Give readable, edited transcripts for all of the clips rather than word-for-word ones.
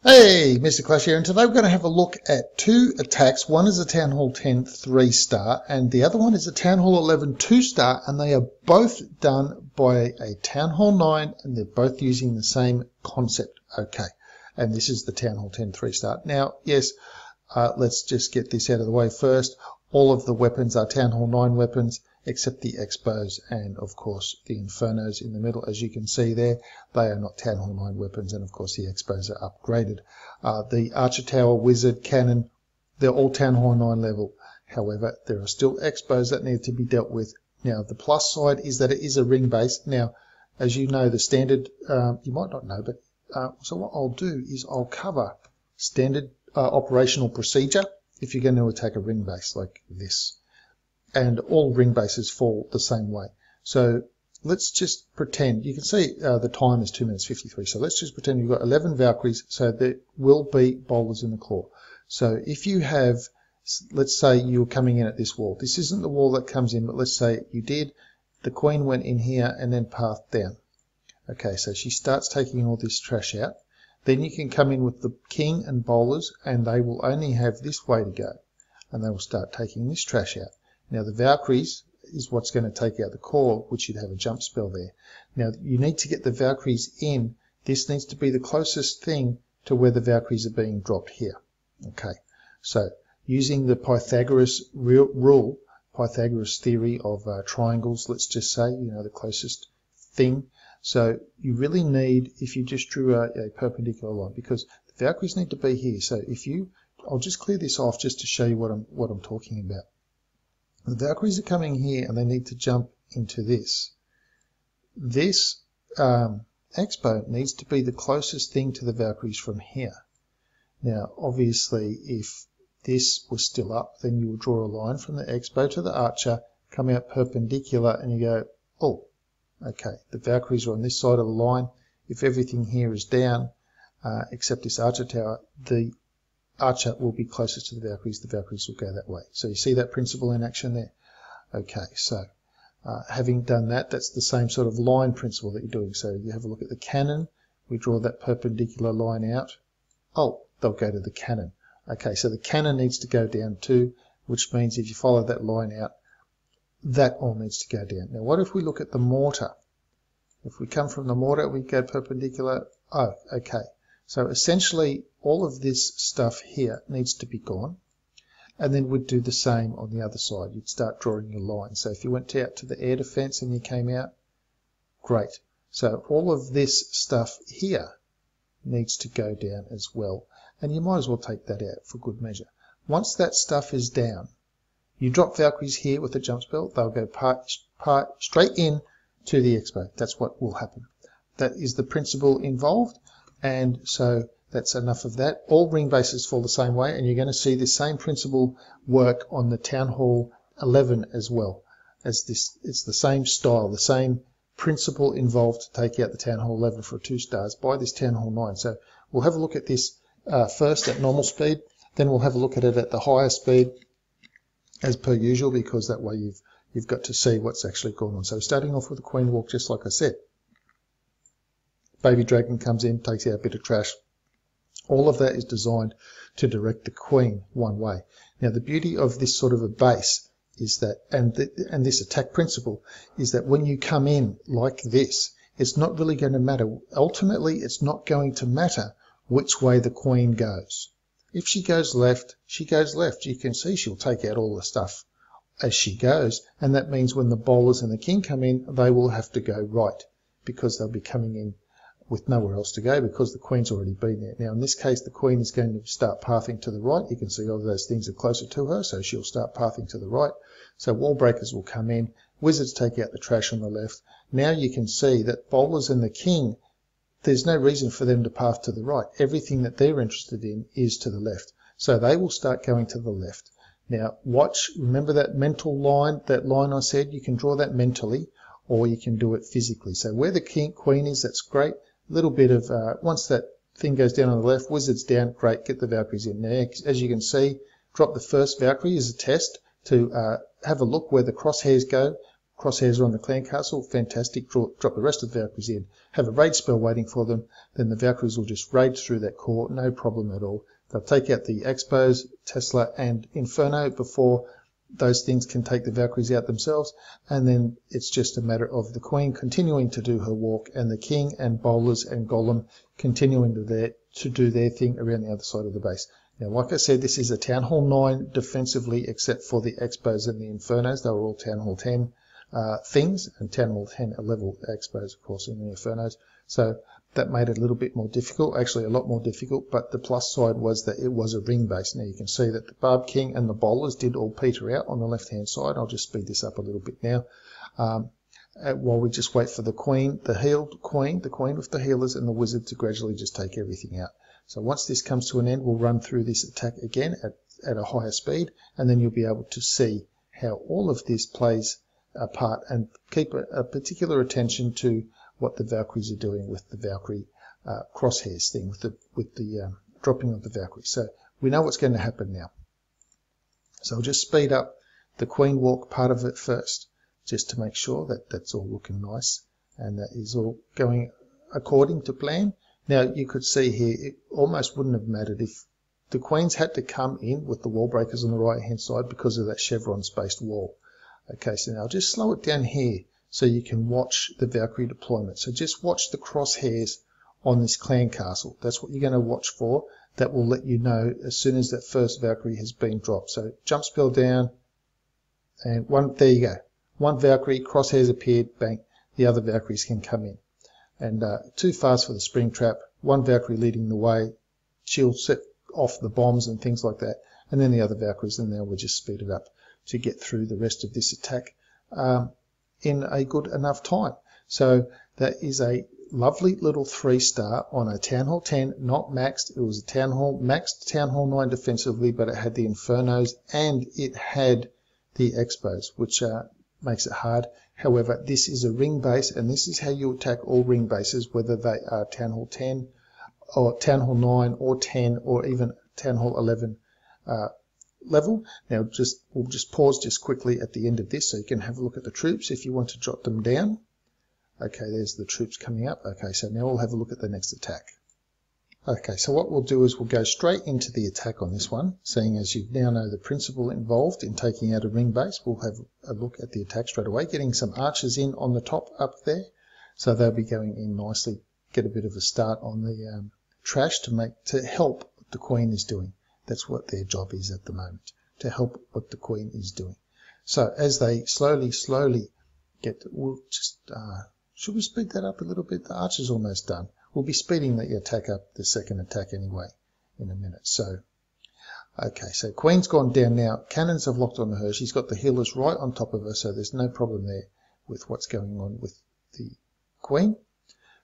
Hey, Mr. Clash here, and today we're going to have a look at two attacks. One is a Town Hall 10 3-star, and the other one is a Town Hall 11 2-star, and they are both done by a Town Hall 9, and they're both using the same concept. Okay, and this is the Town Hall 10 3-star. Now, yes, let's just get this out of the way first. All of the weapons are Town Hall 9 weapons, except the Expos and, of course, the Infernos in the middle. As you can see there, they are not Town Hall 9 weapons, and, of course, the Expos are upgraded. The Archer Tower, Wizard, Cannon, they're all Town Hall 9 level. However, there are still Expos that need to be dealt with. Now, the plus side is that it is a ring base. Now, as you know, the standard, you might not know, but so what I'll do is I'll cover standard operational procedure if you're going to attack a ring base like this. And all ring bases fall the same way. So let's just pretend, you can see the time is 2 minutes 53. So let's just pretend you've got 11 Valkyries, so there will be boulders in the claw. So if you have, let's say you're coming in at this wall. This isn't the wall that comes in, but let's say you did. The Queen went in here and then pathed down. Okay, so she starts taking all this trash out. Then you can come in with the King and bowlers, and they will only have this way to go. And they will start taking this trash out. Now the Valkyries is what's going to take out the core, which should have a jump spell there. Now you need to get the Valkyries in. This needs to be the closest thing to where the Valkyries are being dropped here. Okay, so using the Pythagoras rule, Pythagoras theory of triangles, let's just say, you know, the closest thing. So you really need, if you just drew a perpendicular line, because the Valkyries need to be here. So if you, I'll just clear this off just to show you what I'm talking about. The Valkyries are coming here and they need to jump into this. This Expo needs to be the closest thing to the Valkyries from here. Now, obviously, if this was still up, then you would draw a line from the Expo to the Archer, come out perpendicular, and you go, oh, okay, the Valkyries are on this side of the line. If everything here is down, except this Archer Tower, the Archer will be closest to the Valkyries will go that way. So you see that principle in action there? Okay, so having done that, that's the same sort of line principle that you're doing. So you have a look at the cannon, we draw that perpendicular line out. Oh, they'll go to the cannon. Okay, so the cannon needs to go down too, which means if you follow that line out, that all needs to go down. Now what if we look at the mortar? If we come from the mortar, we go perpendicular. Oh, okay. So essentially, all of this stuff here needs to be gone. And then we'd do the same on the other side. You'd start drawing your line. So if you went out to the air defense and you came out, great. So all of this stuff here needs to go down as well. And you might as well take that out for good measure. Once that stuff is down, you drop Valkyries here with a jump spell. They'll go straight in to the Expo. That's what will happen. That is the principle involved. And so that's enough of that. All ring bases fall the same way, and you're going to see the same principle work on the Town Hall 11 as well. As this, it's the same style, the same principle involved to take out the Town Hall 11 for 2 stars by this Town Hall 9. So we'll have a look at this first at normal speed, then we'll have a look at it at the higher speed as per usual, because that way you've got to see what's actually going on. So starting off with the Queen Walk, just like I said. Baby Dragon comes in, takes out a bit of trash. All of that is designed to direct the Queen one way. Now the beauty of this sort of a base is that, and this attack principle, is that when you come in like this, it's not really going to matter. Ultimately, it's not going to matter which way the Queen goes. If she goes left, she goes left. You can see she'll take out all the stuff as she goes, and that means when the bowlers and the King come in, they will have to go right, because they'll be coming in with nowhere else to go because the Queen's already been there. Now in this case, the Queen is going to start pathing to the right. You can see all of those things are closer to her, so she'll start pathing to the right. So wall breakers will come in, Wizards take out the trash on the left. Now you can see that bowlers and the King, there's no reason for them to path to the right. Everything that they're interested in is to the left. So they will start going to the left. Now watch, remember that mental line, that line I said, you can draw that mentally or you can do it physically. So where the Queen is, that's great. Little bit of, once that thing goes down on the left, Wizards down, great, get the Valkyries in there. As you can see, drop the first Valkyrie as a test to have a look where the crosshairs go. crosshairs are on the clan castle, fantastic, drop the rest of the Valkyries in, have a raid spell waiting for them, then the Valkyries will just raid through that core, no problem at all. They'll take out the Expos, Tesla and Inferno before those things can take the Valkyries out themselves, and then it's just a matter of the Queen continuing to do her walk and the King and Bowlers and Golem continuing to do their thing around the other side of the base. Now, like I said, this is a Town Hall 9 defensively, except for the Expos and the Infernos. They were all Town Hall 10 things, and Town Hall 10 are level Expos, of course, and the Infernos. So that made it a little bit more difficult, actually a lot more difficult, but the plus side was that it was a ring base. Now you can see that the Barb King and the Bowlers did all peter out on the left-hand side. I'll just speed this up a little bit now. While we just wait for the Queen, the healed Queen, the Queen with the healers and the Wizard to gradually just take everything out. So once this comes to an end, we'll run through this attack again at a higher speed, and then you'll be able to see how all of this plays a part, and keep a particular attention to what the Valkyries are doing with the Valkyrie crosshairs thing, with the dropping of the Valkyries. So we know what's going to happen now. So I'll just speed up the Queen walk part of it first, just to make sure that that's all looking nice and that is all going according to plan. Now you could see here, it almost wouldn't have mattered if the Queens had to come in with the wall breakers on the right hand side because of that chevron spaced wall. Okay, so now I'll just slow it down here so you can watch the Valkyrie deployment. So just watch the crosshairs on this clan castle. That's what you're going to watch for. That will let you know as soon as that first Valkyrie has been dropped. So jump spell down, and there you go. One Valkyrie, crosshairs appeared, bang, the other Valkyries can come in. And too fast for the spring trap, one Valkyrie leading the way, she'll set off the bombs and things like that, and then the other Valkyries, and now we'll just speed it up to get through the rest of this attack in a good enough time. So that is a lovely little 3-star on a Town Hall 10, not maxed. It was a maxed Town Hall 9 defensively, but it had the Infernos and it had the Expos, which makes it hard. However, this is a ring base, and this is how you attack all ring bases, whether they are Town Hall 10 or Town Hall 9 or 10 or even Town Hall 11 level. Now we'll just pause just quickly at the end of this so you can have a look at the troops if you want to jot them down. Okay, there's the troops coming up. Okay, so now we'll have a look at the next attack. Okay, so what we'll do is we'll go straight into the attack on this one, seeing as you now know the principle involved in taking out a ring base. We'll have a look at the attack straight away, getting some archers in on the top up there, so they'll be going in nicely, get a bit of a start on the trash to help what the Queen is doing. That's what their job is at the moment, to help what the Queen is doing. So as they slowly get, we'll just, should we speed that up a little bit? The archer's almost done. We'll be speeding the attack up, the second attack anyway, in a minute. So, okay, so Queen's gone down now. Cannons have locked on her. She's got the healers right on top of her, so there's no problem there with what's going on with the Queen.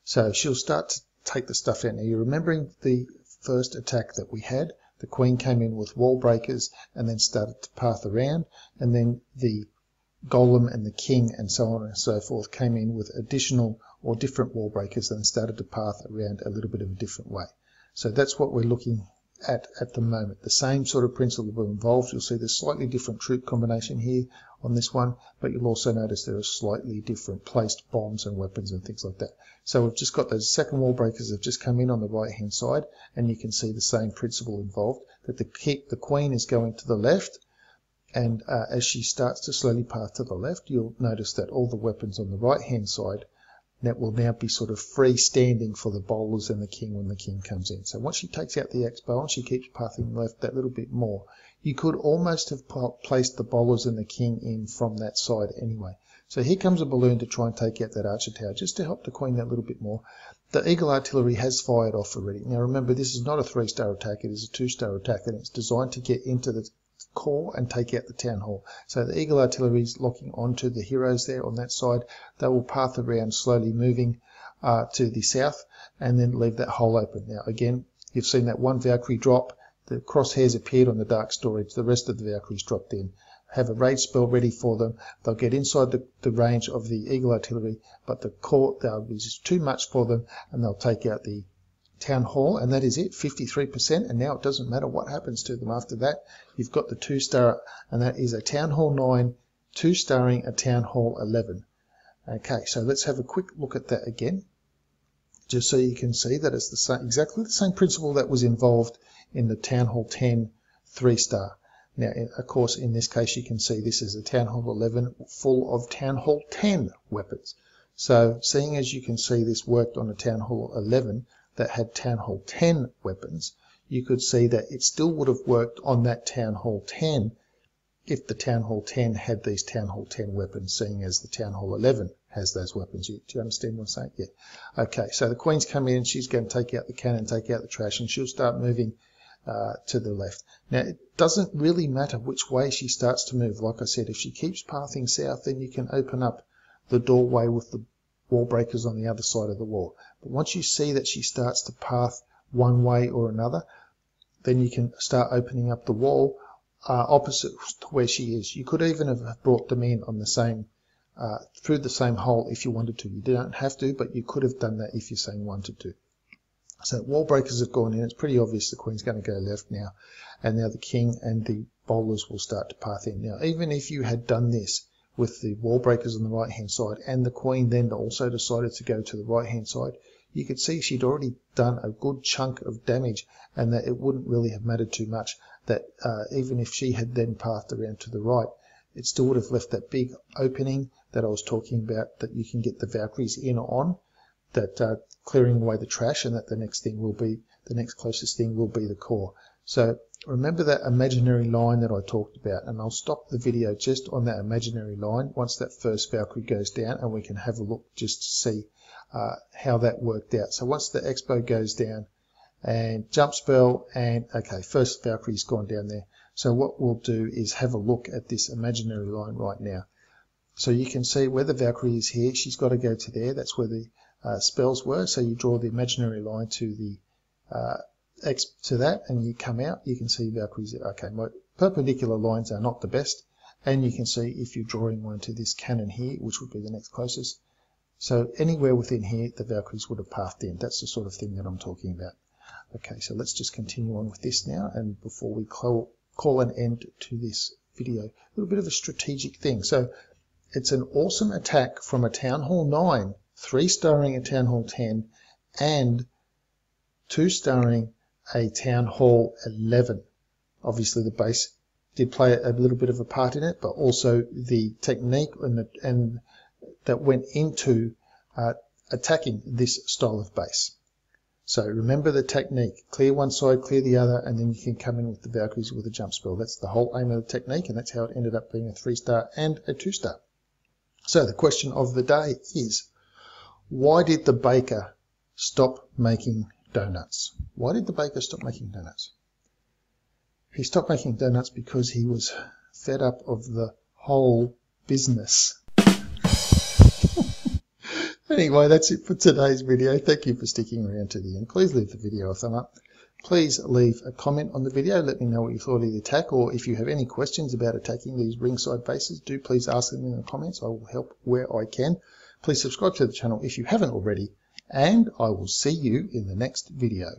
So she'll start to take the stuff out. Now you're remembering the first attack that we had. The Queen came in with wall breakers and then started to path around, and then the Golem and the King and so on and so forth came in with additional or different wall breakers and started to path around a little bit of a different way. So that's what we're looking at the moment. The same sort of principle involved. You'll see there's slightly different troop combination here on this one, but you'll also notice there are slightly different placed bombs and weapons and things like that. So we've just got those second wall breakers that have just come in on the right hand side, and you can see the same principle involved, that the Queen is going to the left, and as she starts to slowly path to the left, you'll notice that all the weapons on the right hand side that will now be sort of freestanding for the Bowlers and the King when the King comes in. So once she takes out the Expo and she keeps pathing left that little bit more, you could almost have placed the Bowlers and the King in from that side anyway. So here comes a balloon to try and take out that archer tower, just to help the Queen that little bit more. The Eagle Artillery has fired off already. Now remember, this is not a 3-star attack, it is a 2-star attack, and it's designed to get into the core and take out the Town Hall. So the Eagle Artillery is locking onto the heroes there on that side. They will path around, slowly moving to the south, and then leave that hole open. Now again, you've seen that one Valkyrie drop, the crosshairs appeared on the dark storage, the rest of the Valkyries dropped in. Have a rage spell ready for them. They'll get inside the range of the Eagle Artillery, but the core, they'll be just too much for them, and they'll take out the Town Hall, and that is it, 53%, and now it doesn't matter what happens to them after that. You've got the 2-star, and that is a Town Hall 9 2 starring a Town Hall 11. Okay, so let's have a quick look at that again, just so you can see that it's the same, exactly the same principle that was involved in the Town Hall 10 3-star. Now, of course, in this case, you can see this is a Town Hall 11 full of Town Hall 10 weapons. So, seeing as you can see this worked on a Town Hall 11 that had Town Hall 10 weapons, you could see that it still would have worked on that Town Hall 10 if the Town Hall 10 had these Town Hall 10 weapons, seeing as the Town Hall 11 has those weapons. Do you understand what I'm saying? Yeah. Okay, so the Queen's come in, she's going to take out the cannon, take out the trash, and she'll start moving to the left. Now, it doesn't really matter which way she starts to move. Like I said, if she keeps pathing south, then you can open up the doorway with the wall breakers on the other side of the wall. But once you see that she starts to path one way or another, then you can start opening up the wall opposite to where she is. You could even have brought them in on the same through the same hole if you wanted to. You don't have to, but you could have done that if you're saying wanted to. So wall breakers have gone in. It's pretty obvious the Queen's going to go left now, and now the King and the bowlers will start to path in. Now, even if you had done this with the wall breakers on the right hand side and the Queen then also decided to go to the right hand side, you could see she'd already done a good chunk of damage, and that it wouldn't really have mattered too much, that even if she had then pathed around to the right, it still would have left that big opening that I was talking about, that you can get the Valkyries in on, that clearing away the trash, and that the next closest thing will be the core. So remember that imaginary line that I talked about, and I'll stop the video just on that imaginary line once that first Valkyrie goes down, and we can have a look just to see how that worked out. So once the Expo goes down, and jump spell, and okay, first Valkyrie's gone down there. So what we'll do is have a look at this imaginary line right now. So you can see where the Valkyrie is here. She's got to go to there. That's where the spells were. So you draw the imaginary line to the to that, and you come out. You can see Valkyries. Okay, my perpendicular lines are not the best, and you can see if you're drawing one to this cannon here, which would be the next closest. So anywhere within here, the Valkyries would have pathed in. That's the sort of thing that I'm talking about. Okay, so let's just continue on with this now, and before we call an end to this video, a little bit of a strategic thing. So it's an awesome attack from a Town Hall 9, 3 starring a Town Hall 10, and 2 starring a Town Hall 11. Obviously the base did play a little bit of a part in it, but also the technique and that went into attacking this style of base. So remember the technique, clear one side, clear the other, and then you can come in with the Valkyries with a jump spell. That's the whole aim of the technique, and that's how it ended up being a 3-star and a 2-star. So the question of the day is, why did the baker stop making donuts? Why did the baker stop making donuts? He stopped making donuts because he was fed up of the whole business. Anyway, that's it for today's video. Thank you for sticking around to the end. Please leave the video a thumb up. Please leave a comment on the video. Let me know what you thought of the attack, or if you have any questions about attacking these ringside bases, do please ask them in the comments. I will help where I can. Please subscribe to the channel if you haven't already, and I will see you in the next video.